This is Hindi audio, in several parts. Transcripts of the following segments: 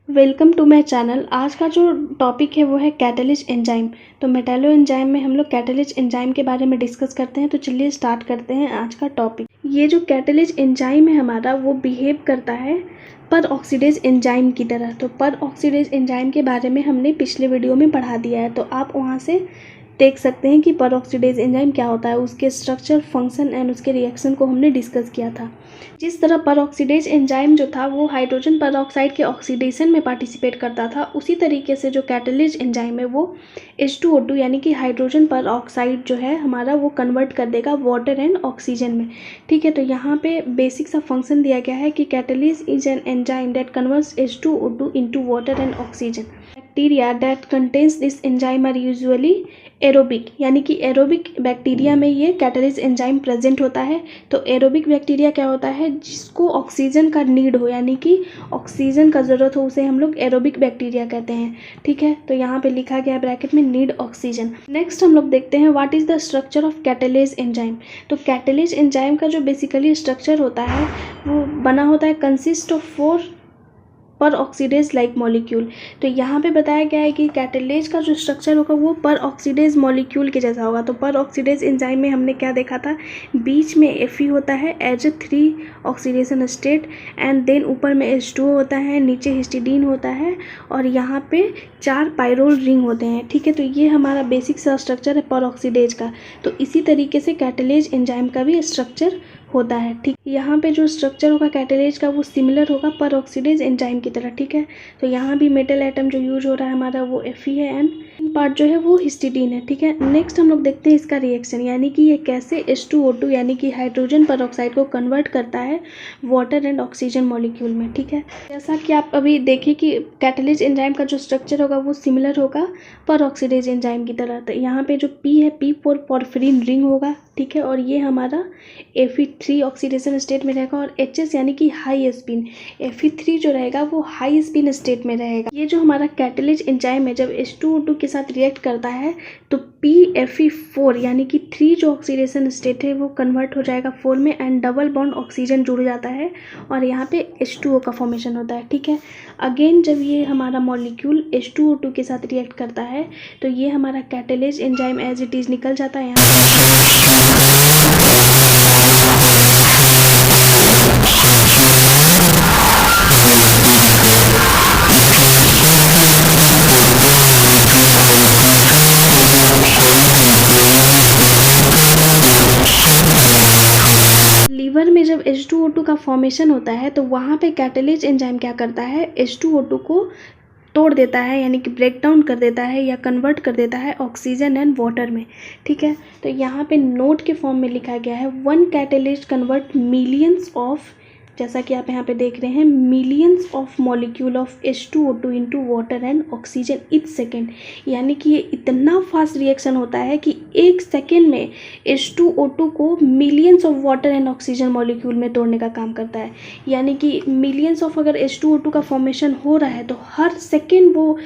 Welcome to my channel. आज का जो टॉपिक है वो है कैटालिस्ट एंजाइम। तो मेटालो एंजाइम में हम लोग कैटालिस्ट एंजाइम के बारे में डिस्कस करते हैं। तो चलिए स्टार्ट करते हैं आज का टॉपिक। ये जो कैटालिस्ट एंजाइम है हमारा वो बिहेव करता है पर ऑक्सीडेज एंजाइम की तरह। तो पर ऑक्सीडेज एंजाइम के बारे में हमने पिछले वीडियो में पढ़ा दिया है, तो आप वहाँ से देख सकते हैं कि पर ऑक्सीडेज एंजाइम क्या होता है, उसके स्ट्रक्चर, फंक्शन एंड उसके रिएक्शन को हमने डिस्कस किया था। जिस तरह पर ऑक्सीडेज एंजाइम जो था वो हाइड्रोजन पर ऑक्साइड के ऑक्सीडेशन में पार्टिसिपेट करता था, उसी तरीके से जो कैटालिस्ट एंजाइम है वो H2O2 यानी कि हाइड्रोजन पर ऑक्साइड जो है हमारा वो कन्वर्ट कर देगा वाटर एंड ऑक्सीजन में। ठीक है, तो यहाँ पे बेसिक सा फंक्शन दिया गया है कि catalyst is an enzyme that converts H2O2 into water and oxygen. Bacteria that contains this enzyme are usually aerobic, यानी कि एरोबिक बैक्टीरिया में ये कैटालिस्ट एंजाइम प्रेजेंट होता है। तो एरोबिक बैक्टीरिया क्या होता है, जिसको ऑक्सीजन का नीड हो, यानी कि ऑक्सीजन का ज़रूरत हो, उसे हम लोग एरोबिक बैक्टीरिया कहते हैं। ठीक है, तो यहाँ पे लिखा गया है ब्रैकेट में नीड ऑक्सीजन। नेक्स्ट हम लोग देखते हैं what is the structure of catalyst enzyme. तो कैटालिस्ट एंजाइम का जो बेसिकली स्ट्रक्चर होता है वो बना होता है कंसिस्ट ऑफ 4 पर ऑक्सीडेज लाइक मॉलिक्यूल। तो यहाँ पे बताया गया है कि कैटालेज का जो स्ट्रक्चर होगा वो पर ऑक्सीडेज मॉलिक्यूल के जैसा होगा। तो पर ऑक्सीडेज एंजाइम में हमने क्या देखा था, बीच में Fe होता है as a 3 oxidation state, and then ऊपर में H2O होता है, नीचे हिस्टिडीन होता है, और यहाँ पे 4 पायरोल रिंग होते हैं। ठीक है, तो ये हमारा बेसिक सा स्ट्रक्चर है पर ऑक्सीडेज का। तो इसी तरीके से कैटालेज एंजाइम का भी स्ट्रक्चर होता है। ठीक, यहाँ पे जो स्ट्रक्चर होगा कैटालेज का वो सिमिलर होगा पर ऑक्सीडेज एंजाइम की तरह। ठीक है, तो यहाँ भी मेटल एटम जो यूज हो रहा है हमारा वो Fe है, एंड पार्ट जो है वो हिस्टिडीन है। ठीक है, नेक्स्ट हम लोग देखते हैं इसका रिएक्शन, यानी कि ये कैसे H2O2 यानी कि हाइड्रोजन पर ऑक्साइड को कन्वर्ट करता है वाटर एंड ऑक्सीजन मॉलिक्यूल में। ठीक है, जैसा कि आप अभी देखिए कि कैटालिस्ट एंजाइम का जो स्ट्रक्चर होगा वो सिमिलर होगा पर ऑक्सीडेज एंजाइम की तरह। तो यहाँ पे जो P है, P4 पॉर्फिरिन रिंग होगा। ठीक है, और ये हमारा Fe3 ऑक्सीडेशन स्टेट में रहेगा, और HS यानी कि हाई स्पिन, Fe3 जो रहेगा वो हाई स्पिन स्टेट में रहेगा। ये जो हमारा कैटालिस्ट एंजाइम है जब H2O2 के साथ रिएक्ट करता है तो PFE4 यानी कि 3 जो ऑक्सीडेशन स्टेट है वो कन्वर्ट हो जाएगा 4 में, एंड डबल बॉन्ड ऑक्सीजन जुड़ जाता है और यहाँ पे H2O का फॉर्मेशन होता है। ठीक है, अगेन जब ये हमारा मॉलिक्यूल H2O2 के साथ रिएक्ट करता है तो ये हमारा catalyst enzyme as it is निकल जाता है यहाँ। लीवर में जब H2O2 का फॉर्मेशन होता है तो वहाँ पे कैटालिस्ट एंजाइम क्या करता है, H2O2 को तोड़ देता है, यानी कि ब्रेक डाउन कर देता है या कन्वर्ट कर देता है ऑक्सीजन एंड वाटर में। ठीक है, तो यहाँ पे नोट के फॉर्म में लिखा गया है 1 कैटालिस्ट कन्वर्ट मिलियंस ऑफ, जैसा कि आप यहाँ पे देख रहे हैं, millions of molecule of H2O2 into water and oxygen each second. यानी कि ये इतना फास्ट रिएक्शन होता है कि 1 सेकेंड में H2O2 को millions of water and oxygen molecule में तोड़ने का काम करता है। यानी कि मिलियंस ऑफ अगर H2O2 का फॉर्मेशन हो रहा है तो हर सेकेंड वो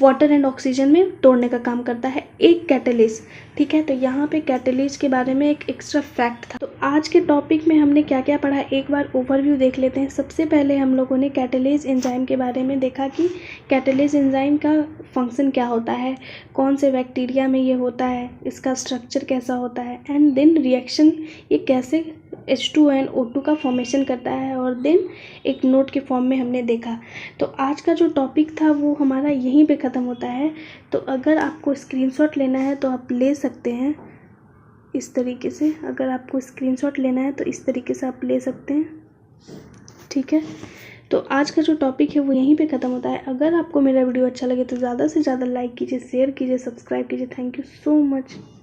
वाटर एंड ऑक्सीजन में तोड़ने का काम करता है एक कैटालिस्ट। ठीक है, तो यहाँ पे कैटालिस्ट के बारे में एक एक्स्ट्रा फैक्ट था। तो आज के टॉपिक में हमने क्या क्या पढ़ा, एक बार ओवरव्यू देख लेते हैं। सबसे पहले हम लोगों ने कैटालिस्ट एंजाइम के बारे में देखा कि कैटालिस्ट एंजाइम का फंक्शन क्या होता है, कौन से बैक्टीरिया में ये होता है, इसका स्ट्रक्चर कैसा होता है, एंड देन रिएक्शन ये कैसे H2O2 का फॉर्मेशन करता है, और देन एक नोट के फॉर्म में हमने देखा। तो आज का जो टॉपिक था वो हमारा यहीं पे ख़त्म होता है। तो अगर आपको स्क्रीनशॉट लेना है तो आप ले सकते हैं इस तरीके से। अगर आपको स्क्रीनशॉट लेना है तो इस तरीके से आप ले सकते हैं। ठीक है, तो आज का जो टॉपिक है वो यहीं पे ख़त्म होता है। अगर आपको मेरा वीडियो अच्छा लगे तो ज़्यादा से ज़्यादा लाइक कीजिए, शेयर कीजिए, सब्सक्राइब कीजिए। Thank you so much.